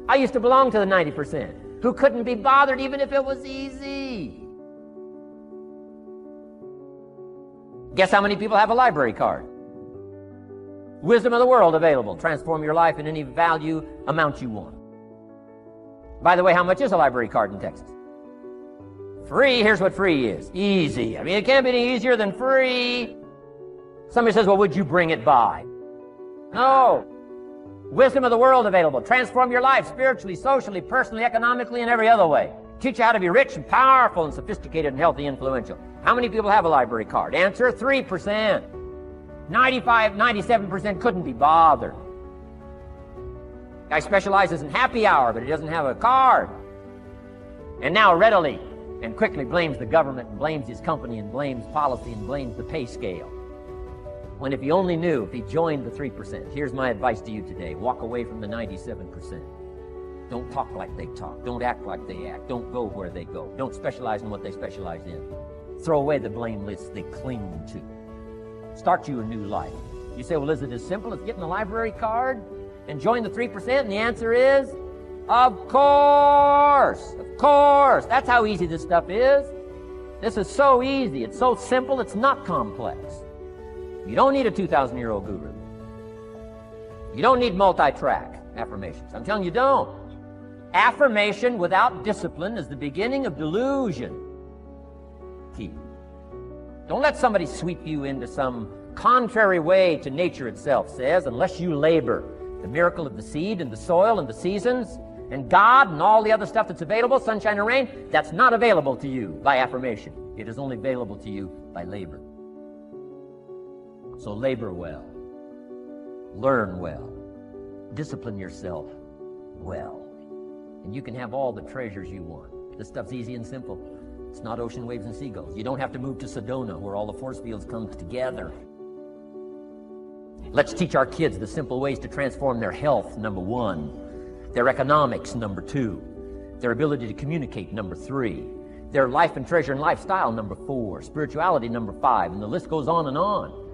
I used to belong to the 90% who couldn't be bothered even if it was easy. Guess how many people have a library card? Wisdom of the world available. Transform your life in any value amount you want. By the way, how much is a library card in Texas? Free. Here's what free is. Easy. I mean, it can't be any easier than free. Somebody says, well, would you bring it by? No. Wisdom of the world available. Transform your life spiritually, socially, personally, economically, and every other way. Teach you how to be rich and powerful and sophisticated and healthy, influential. How many people have a library card? Answer, 3%. 97% couldn't be bothered. Guy specializes in happy hour, but he doesn't have a card. And now readily and quickly blames the government and blames his company and blames policy and blames the pay scale. When if he only knew, if he joined the 3%, here's my advice to you today. Walk away from the 97%. Don't talk like they talk. Don't act like they act. Don't go where they go. Don't specialize in what they specialize in. Throw away the blame lists they cling to. Start you a new life. You say, well, is it as simple as getting a library card and join the 3%? And the answer is, of course. Of course. That's how easy this stuff is. This is so easy. It's so simple. It's not complex. You don't need a 2,000-year-old guru. You don't need multi-track affirmations. I'm telling you, don't. Affirmation without discipline is the beginning of delusion. Key. Don't let somebody sweep you into some contrary way to nature itself says, unless you labor. The miracle of the seed and the soil and the seasons and God and all the other stuff that's available, sunshine and rain, that's not available to you by affirmation. It is only available to you by labor. So labor well. Learn well. Discipline yourself well. And you can have all the treasures you want. This stuff's easy and simple. It's not ocean waves and seagulls. You don't have to move to Sedona where all the force fields come together. Let's teach our kids the simple ways to transform their health, number 1. Their economics, number 2. Their ability to communicate, number 3. Their life and treasure and lifestyle, number 4. Spirituality, number 5. And the list goes on and on.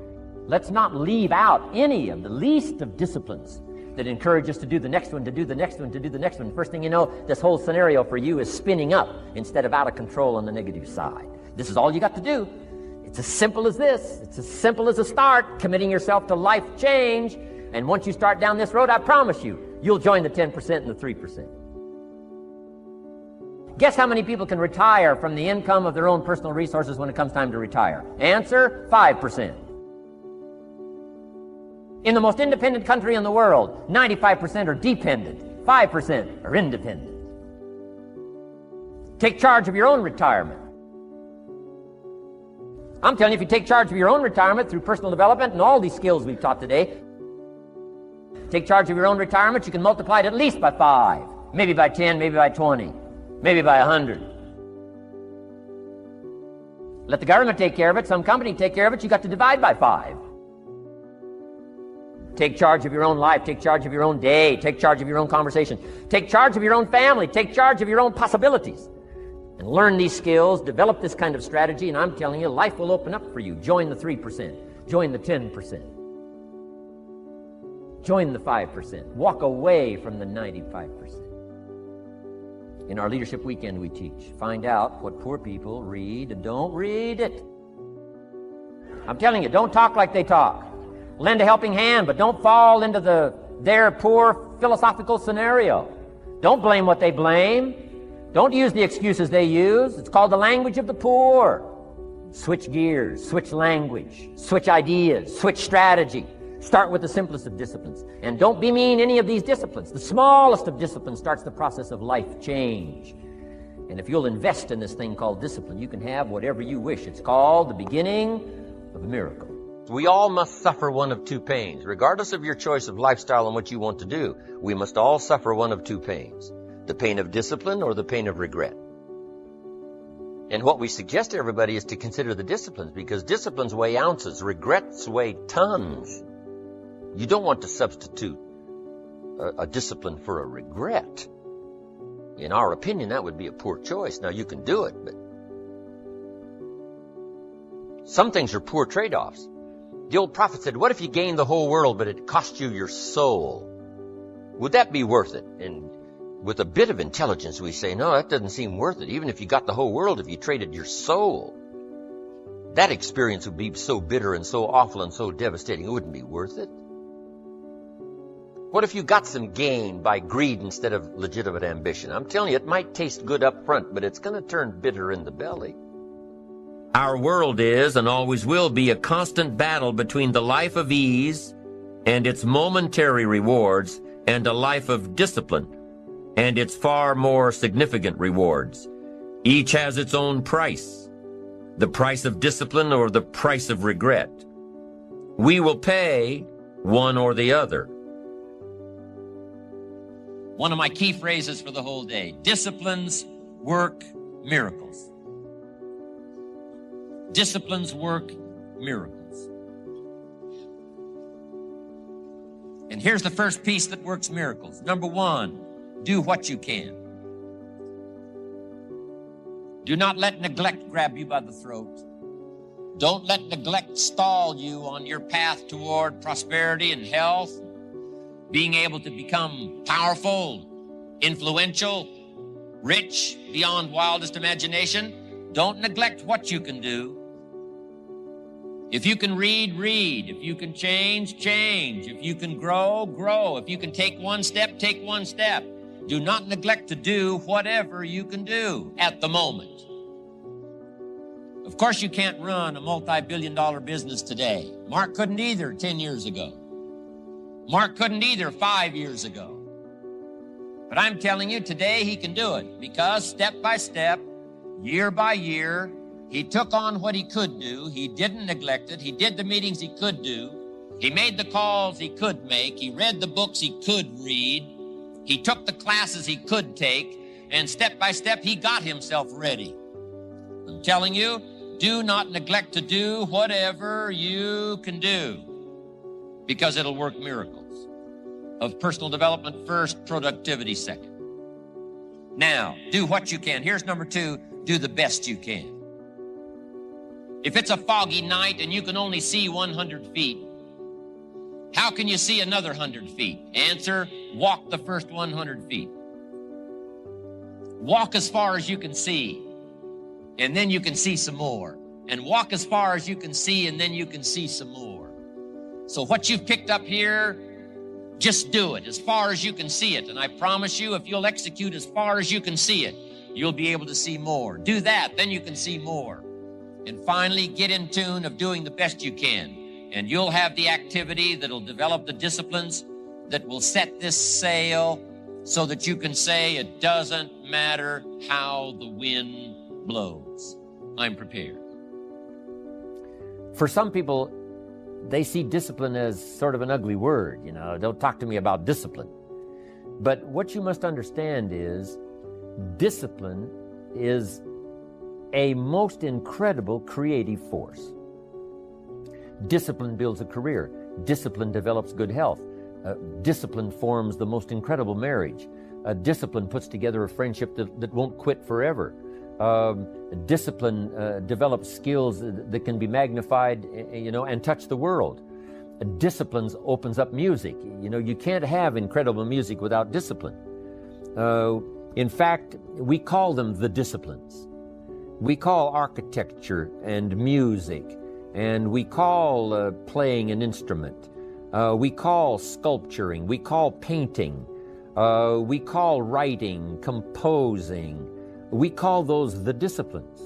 Let's not leave out any of the least of disciplines that encourage us to do the next one, to do the next one, to do the next one. First thing you know, this whole scenario for you is spinning up instead of out of control on the negative side. This is all you got to do. It's as simple as this. It's as simple as a start, committing yourself to life change. And once you start down this road, I promise you, you'll join the 10% and the 3%. Guess how many people can retire from the income of their own personal resources when it comes time to retire? Answer, 5%. In the most independent country in the world, 95% are dependent, 5% are independent. Take charge of your own retirement. I'm telling you, if you take charge of your own retirement through personal development and all these skills we've taught today, take charge of your own retirement, you can multiply it at least by 5, maybe by 10, maybe by 20, maybe by 100. Let the government take care of it, some company take care of it, you got to divide by 5. Take charge of your own life, take charge of your own day, take charge of your own conversation, take charge of your own family, take charge of your own possibilities. And learn these skills, develop this kind of strategy, and I'm telling you, life will open up for you. Join the 3%, join the 10%, join the 5%, walk away from the 95%. In our Leadership Weekend we teach, find out what poor people read and don't read it. I'm telling you, don't talk like they talk. Lend a helping hand, but don't fall into their poor philosophical scenario. Don't blame what they blame. Don't use the excuses they use. It's called the language of the poor. Switch gears, switch language, switch ideas, switch strategy. Start with the simplest of disciplines. And don't bemean any of these disciplines. The smallest of disciplines starts the process of life change. And if you'll invest in this thing called discipline, you can have whatever you wish. It's called the beginning of a miracle. We all must suffer one of two pains. Regardless of your choice of lifestyle and what you want to do, we must all suffer one of two pains. The pain of discipline or the pain of regret. And what we suggest to everybody is to consider the disciplines, because disciplines weigh ounces, regrets weigh tons. You don't want to substitute a discipline for a regret. In our opinion, that would be a poor choice. Now, you can do it, but some things are poor trade-offs. The old prophet said, what if you gained the whole world, but it cost you your soul? Would that be worth it? And With a bit of intelligence, we say, no, that doesn't seem worth it. Even if you got the whole world, if you traded your soul, that experience would be so bitter and so awful and so devastating, it wouldn't be worth it. What if you got some gain by greed instead of legitimate ambition? I'm telling you, it might taste good up front, but it's going to turn bitter in the belly. Our world is and always will be a constant battle between the life of ease and its momentary rewards and a life of discipline and its far more significant rewards. Each has its own price, the price of discipline or the price of regret. We will pay one or the other. One of my key phrases for the whole day: disciplines work miracles. Disciplines work miracles. And here's the first piece that works miracles. Number one, do what you can. Do not let neglect grab you by the throat. Don't let neglect stall you on your path toward prosperity and health, being able to become powerful, influential, rich beyond wildest imagination. Don't neglect what you can do. If you can read, read. If you can change, change. If you can grow, grow. If you can take one step, take one step. Do not neglect to do whatever you can do at the moment. Of course, you can't run a multi-billion-dollar business today. Mark couldn't either 10 years ago. Mark couldn't either 5 years ago. But I'm telling you, today he can do it because step by step, year by year, he took on what he could do. He didn't neglect it. He did the meetings he could do. He made the calls he could make. He read the books he could read. He took the classes he could take. And step by step, he got himself ready. I'm telling you, do not neglect to do whatever you can do because it'll work miracles. Of personal development first, productivity second. Now, do what you can. Here's number two, do the best you can. If it's a foggy night and you can only see 100 feet, how can you see another 100 feet? Answer, walk the first 100 feet. Walk as far as you can see, and then you can see some more. And walk as far as you can see, and then you can see some more. So what you've picked up here, just do it as far as you can see it. And I promise you, if you'll execute as far as you can see it, you'll be able to see more. Do that, then you can see more. And finally, get in tune of doing the best you can. And you'll have the activity that'll develop the disciplines that will set this sail so that you can say, it doesn't matter how the wind blows. I'm prepared. For some people, they see discipline as sort of an ugly word. You know, don't talk to me about discipline. But what you must understand is discipline is a most incredible creative force. Discipline builds a career. Discipline develops good health. Discipline forms the most incredible marriage. Discipline puts together a friendship that won't quit forever. Discipline develops skills that can be magnified, and touch the world. Discipline opens up music. You can't have incredible music without discipline. In fact, we call them the disciplines. We call architecture and music, and we call playing an instrument. We call sculpturing. We call painting. We call writing, composing. We call those the disciplines.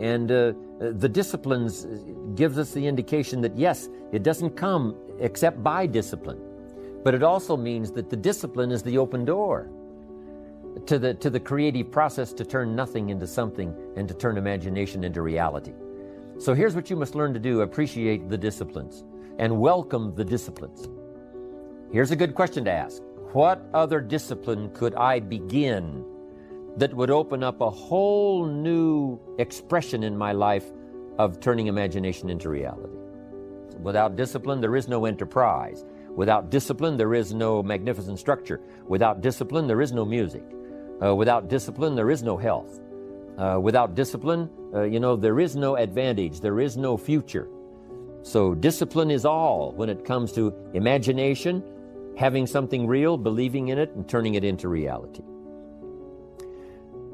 And the disciplines gives us the indication that, yes, it doesn't come except by discipline. But it also means that the discipline is the open door to the creative process to turn nothing into something and to turn imagination into reality. So here's what you must learn to do. Appreciate the disciplines and welcome the disciplines. Here's a good question to ask. What other discipline could I begin that would open up a whole new expression in my life of turning imagination into reality? Without discipline, there is no enterprise. Without discipline, there is no magnificent structure. Without discipline, there is no music. Without discipline, there is no health. Without discipline, there is no advantage. There is no future. So discipline is all when it comes to imagination, having something real, believing in it, and turning it into reality.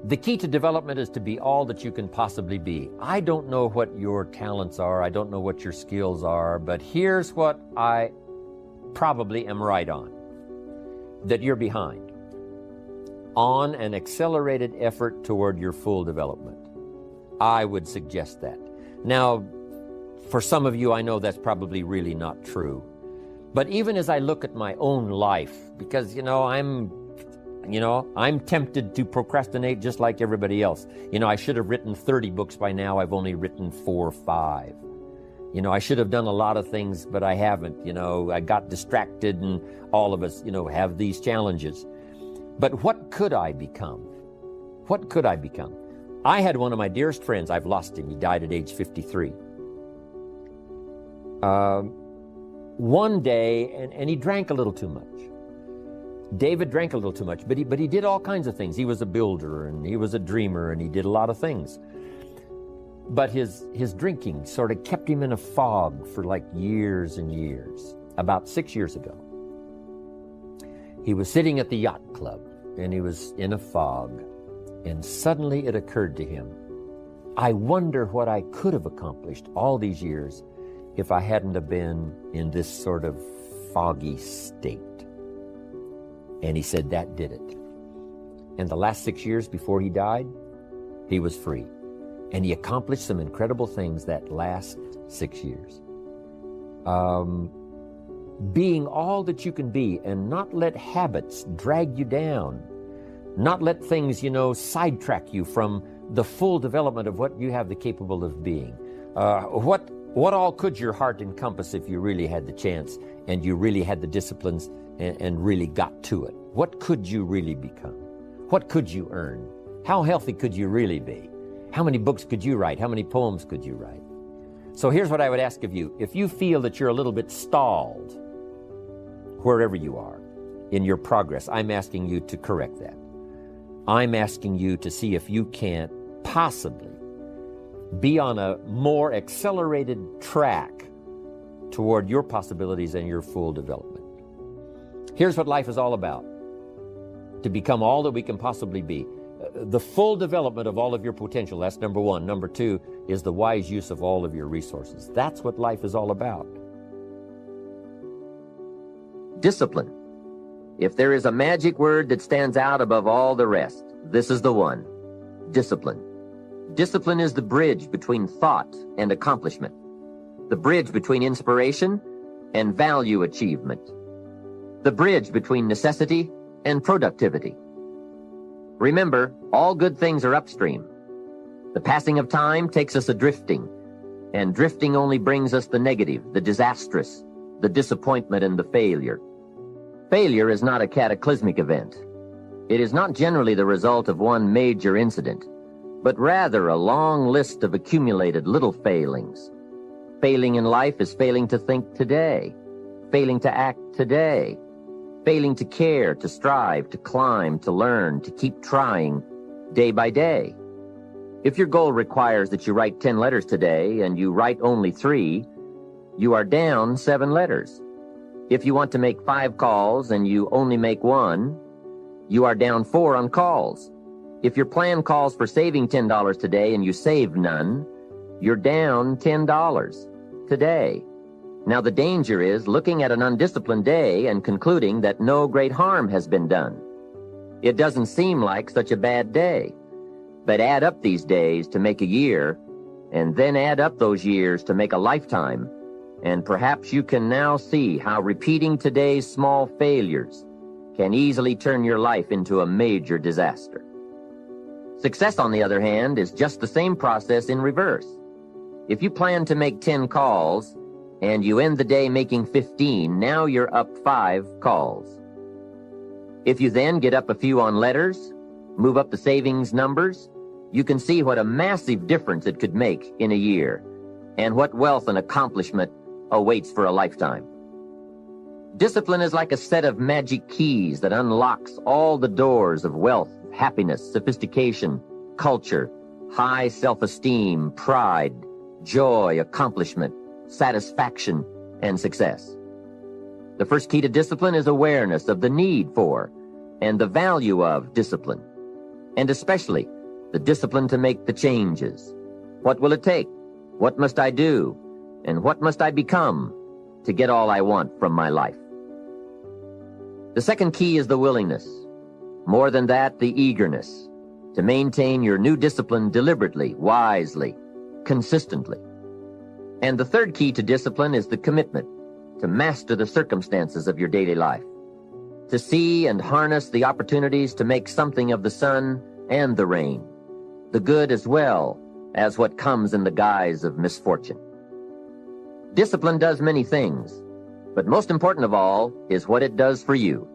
The key to development is to be all that you can possibly be. I don't know what your talents are. I don't know what your skills are, but here's what I probably am right on, that you're behind on an accelerated effort toward your full development. I would suggest that. Now, for some of you, I know that's probably really not true. But even as I look at my own life, because, I'm tempted to procrastinate just like everybody else. I should have written 30 books by now. I've only written 4 or 5. I should have done a lot of things, but I haven't. I got distracted, and all of us, have these challenges. But what could I become? What could I become? I had one of my dearest friends. I've lost him. He died at age 53. One day, and he drank a little too much. David drank a little too much, but he did all kinds of things. He was a builder, and he was a dreamer, and he did a lot of things. But his drinking sort of kept him in a fog for like years and years. About 6 years ago, he was sitting at the yacht club, and he was in a fog, and suddenly it occurred to him, I wonder what I could have accomplished all these years if I hadn't have been in this sort of foggy state. And he said that did it. And the last 6 years before he died, he was free. And he accomplished some incredible things that last 6 years. Being all that you can be, and not let habits drag you down. Not let things, sidetrack you from the full development of what you have the capable of being. What all could your heart encompass if you really had the chance and you really had the disciplines and really got to it? What could you really become? What could you earn? How healthy could you really be? How many books could you write? How many poems could you write? So here's what I would ask of you. If you feel that you're a little bit stalled, wherever you are in your progress, I'm asking you to correct that. I'm asking you to see if you can't possibly be on a more accelerated track toward your possibilities and your full development. Here's what life is all about. To become all that we can possibly be. The full development of all of your potential, that's number one. Number two is the wise use of all of your resources. That's what life is all about. Discipline. If there is a magic word that stands out above all the rest, this is the one. Discipline. Discipline is the bridge between thought and accomplishment. The bridge between inspiration and value achievement. The bridge between necessity and productivity. Remember, all good things are upstream. The passing of time takes us adrifting, and drifting only brings us the negative, the disastrous, the disappointment, and the failure. Failure is not a cataclysmic event. It is not generally the result of one major incident, but rather a long list of accumulated little failings. Failing in life is failing to think today, failing to act today, failing to care, to strive, to climb, to learn, to keep trying day by day. If your goal requires that you write 10 letters today and you write only 3, you are down 7 letters. If you want to make 5 calls and you only make 1, you are down 4 on calls. If your plan calls for saving $10 today and you save none, you're down $10 today. Now the danger is looking at an undisciplined day and concluding that no great harm has been done. It doesn't seem like such a bad day, but add up these days to make a year, and then add up those years to make a lifetime, and perhaps you can now see how repeating today's small failures can easily turn your life into a major disaster. Success, on the other hand, is just the same process in reverse. If you plan to make 10 calls, and you end the day making 15, now you're up 5 calls. If you then get up a few on letters, move up the savings numbers, you can see what a massive difference it could make in a year, and what wealth and accomplishment awaits for a lifetime. Discipline is like a set of magic keys that unlocks all the doors of wealth, happiness, sophistication, culture, high self-esteem, pride, joy, accomplishment, satisfaction, and success. The first key to discipline is awareness of the need for and the value of discipline, and especially the discipline to make the changes. What will it take? What must I do? And what must I become to get all I want from my life? The second key is the willingness. More than that, the eagerness to maintain your new discipline deliberately, wisely, consistently. And the third key to discipline is the commitment to master the circumstances of your daily life, to see and harness the opportunities to make something of the sun and the rain, the good as well as what comes in the guise of misfortune. Discipline does many things, but most important of all is what it does for you.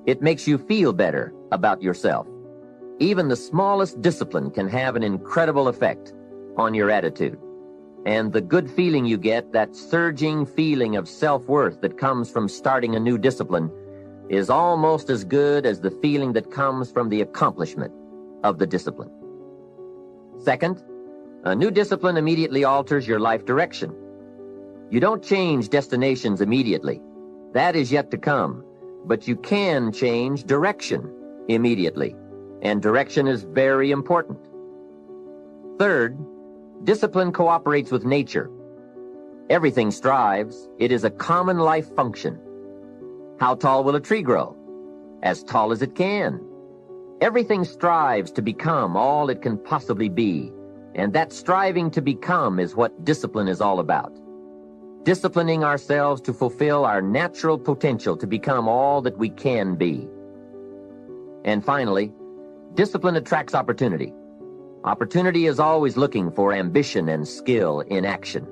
It makes you feel better about yourself. Even the smallest discipline can have an incredible effect on your attitude. And the good feeling you get, that surging feeling of self-worth that comes from starting a new discipline, is almost as good as the feeling that comes from the accomplishment of the discipline. Second, a new discipline immediately alters your life direction. You don't change destinations immediately. That is yet to come. But you can change direction immediately. And direction is very important. Third, discipline cooperates with nature. Everything strives. It is a common life function. How tall will a tree grow? As tall as it can. Everything strives to become all it can possibly be. And that striving to become is what discipline is all about. Disciplining ourselves to fulfill our natural potential to become all that we can be. And finally, discipline attracts opportunity. Opportunity is always looking for ambition and skill in action.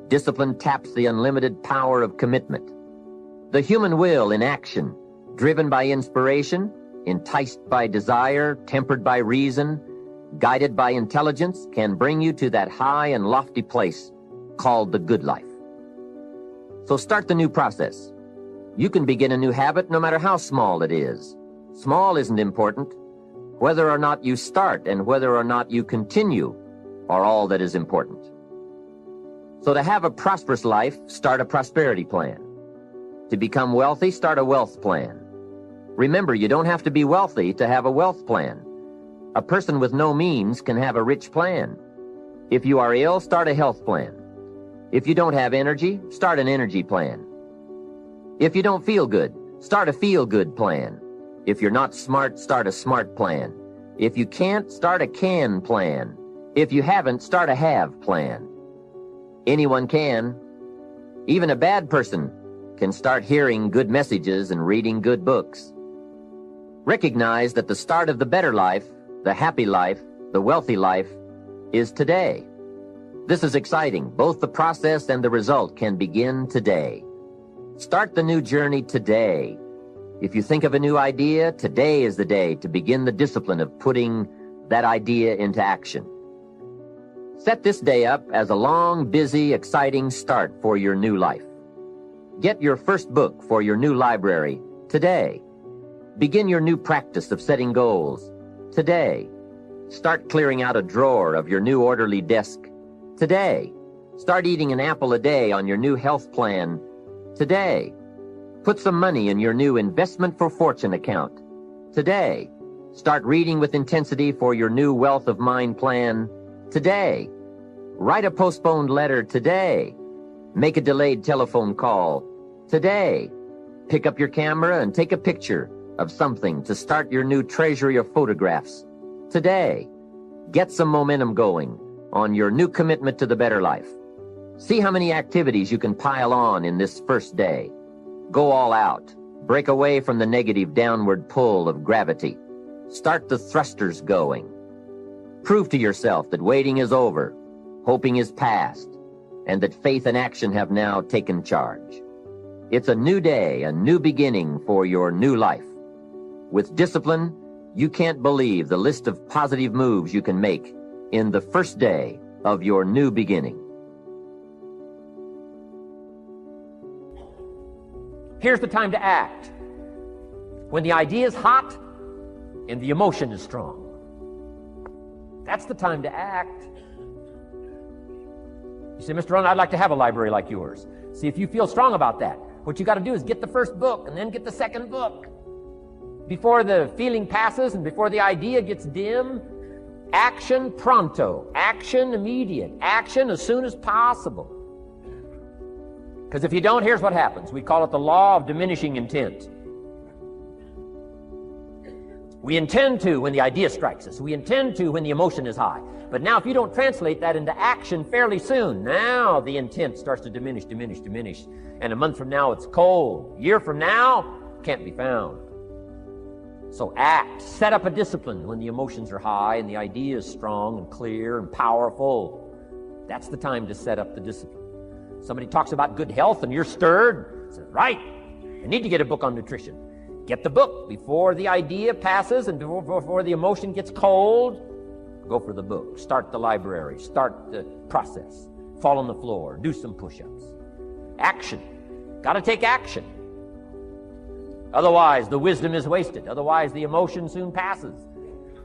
Discipline taps the unlimited power of commitment. The human will in action, driven by inspiration, enticed by desire, tempered by reason, guided by intelligence, can bring you to that high and lofty place called the good life. So start the new process. You can begin a new habit no matter how small it is. Small isn't important. Whether or not you start and whether or not you continue are all that is important. So to have a prosperous life, start a prosperity plan. To become wealthy, start a wealth plan. Remember, you don't have to be wealthy to have a wealth plan. A person with no means can have a rich plan. If you are ill, start a health plan. If you don't have energy, start an energy plan. If you don't feel good, start a feel-good plan. If you're not smart, start a smart plan. If you can't, start a can plan. If you haven't, start a have plan. Anyone can. Even a bad person can start hearing good messages and reading good books. Recognize that the start of the better life, the happy life, the wealthy life, is today. This is exciting. Both the process and the result can begin today. Start the new journey today. If you think of a new idea, today is the day to begin the discipline of putting that idea into action. Set this day up as a long, busy, exciting start for your new life. Get your first book for your new library today. Begin your new practice of setting goals today. Start clearing out a drawer of your new orderly desk today. Start eating an apple a day on your new health plan today. Put some money in your new investment for fortune account today. Start reading with intensity for your new wealth of mind plan today. Write a postponed letter today. Make a delayed telephone call today. Pick up your camera and take a picture of something to start your new treasury of photographs today. Get some momentum going on your new commitment to the better life. See how many activities you can pile on in this first day. Go all out. Break away from the negative downward pull of gravity. Start the thrusters going. Prove to yourself that waiting is over, hoping is past, and that faith and action have now taken charge. It's a new day, a new beginning for your new life. With discipline, you can't believe the list of positive moves you can make in the first day of your new beginning. Here's the time to act. When the idea is hot and the emotion is strong. That's the time to act. You say, Mr. Rohn, I'd like to have a library like yours. See, if you feel strong about that, What you got to do is get the first book and then get the second book. Before the feeling passes and before the idea gets dim, action pronto, action immediate, action as soon as possible. Because if you don't, here's what happens. We call it the law of diminishing intent. We intend to when the idea strikes us. We intend to when the emotion is high. But now if you don't translate that into action fairly soon, now the intent starts to diminish. And a month from now it's cold. A year from now, can't be found. So act. Set up a discipline when the emotions are high and the idea is strong and clear and powerful. That's the time to set up the discipline. Somebody talks about good health and you're stirred. Say, right, I need to get a book on nutrition. Get the book before the idea passes and before the emotion gets cold. Go for the book. Start the library. Start the process. Fall on the floor. Do some push-ups. Action. Got to take action. Otherwise, the wisdom is wasted. Otherwise, the emotion soon passes.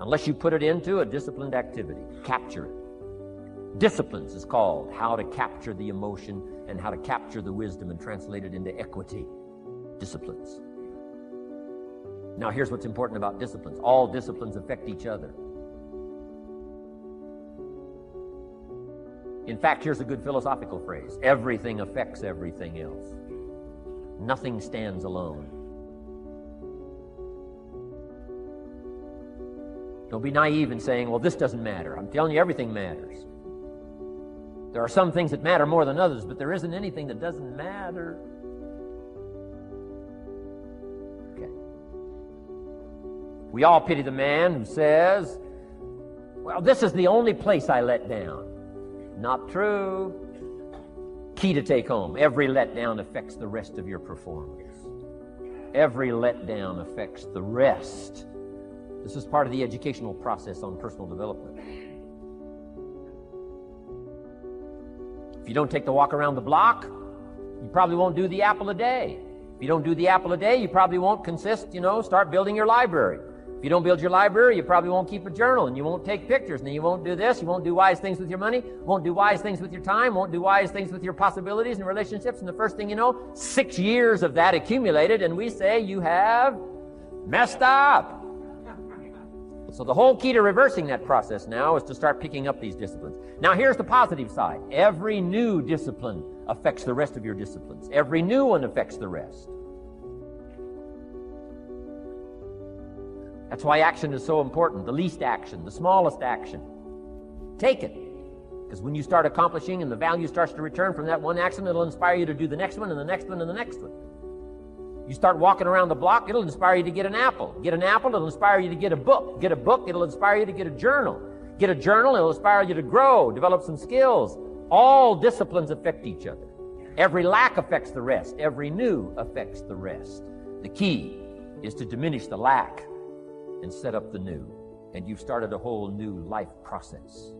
Unless you put it into a disciplined activity. Capture it. Disciplines is called how to capture the emotion and how to capture the wisdom and translate it into equity. Disciplines. Now, here's what's important about disciplines. All disciplines affect each other. In fact, here's a good philosophical phrase. Everything affects everything else. Nothing stands alone. Don't be naive in saying, well, this doesn't matter. I'm telling you, everything matters. There are some things that matter more than others, but there isn't anything that doesn't matter. Okay. We all pity the man who says, well, this is the only place I let down. Not true. Key to take home. Every letdown affects the rest of your performance. Every letdown affects the rest. This is part of the educational process on personal development. If you don't take the walk around the block, you probably won't do the apple a day. If you don't do the apple a day, you probably won't start building your library. If you don't build your library, you probably won't keep a journal, and you won't take pictures, and then you won't do this, you won't do wise things with your money, won't do wise things with your time, won't do wise things with your possibilities and relationships, and the first thing you know, 6 years of that accumulated, and we say you have messed up. So the whole key to reversing that process now is to start picking up these disciplines. Now here's the positive side. Every new discipline affects the rest of your disciplines. Every new one affects the rest. That's why action is so important. The least action, the smallest action. Take it. Because when you start accomplishing and the value starts to return from that one action, it'll inspire you to do the next one and the next one and the next one. You start walking around the block, it'll inspire you to get an apple. Get an apple, it'll inspire you to get a book. Get a book, it'll inspire you to get a journal. Get a journal, it'll inspire you to grow, develop some skills. All disciplines affect each other. Every lack affects the rest. Every new affects the rest. The key is to diminish the lack and set up the new. And you've started a whole new life process.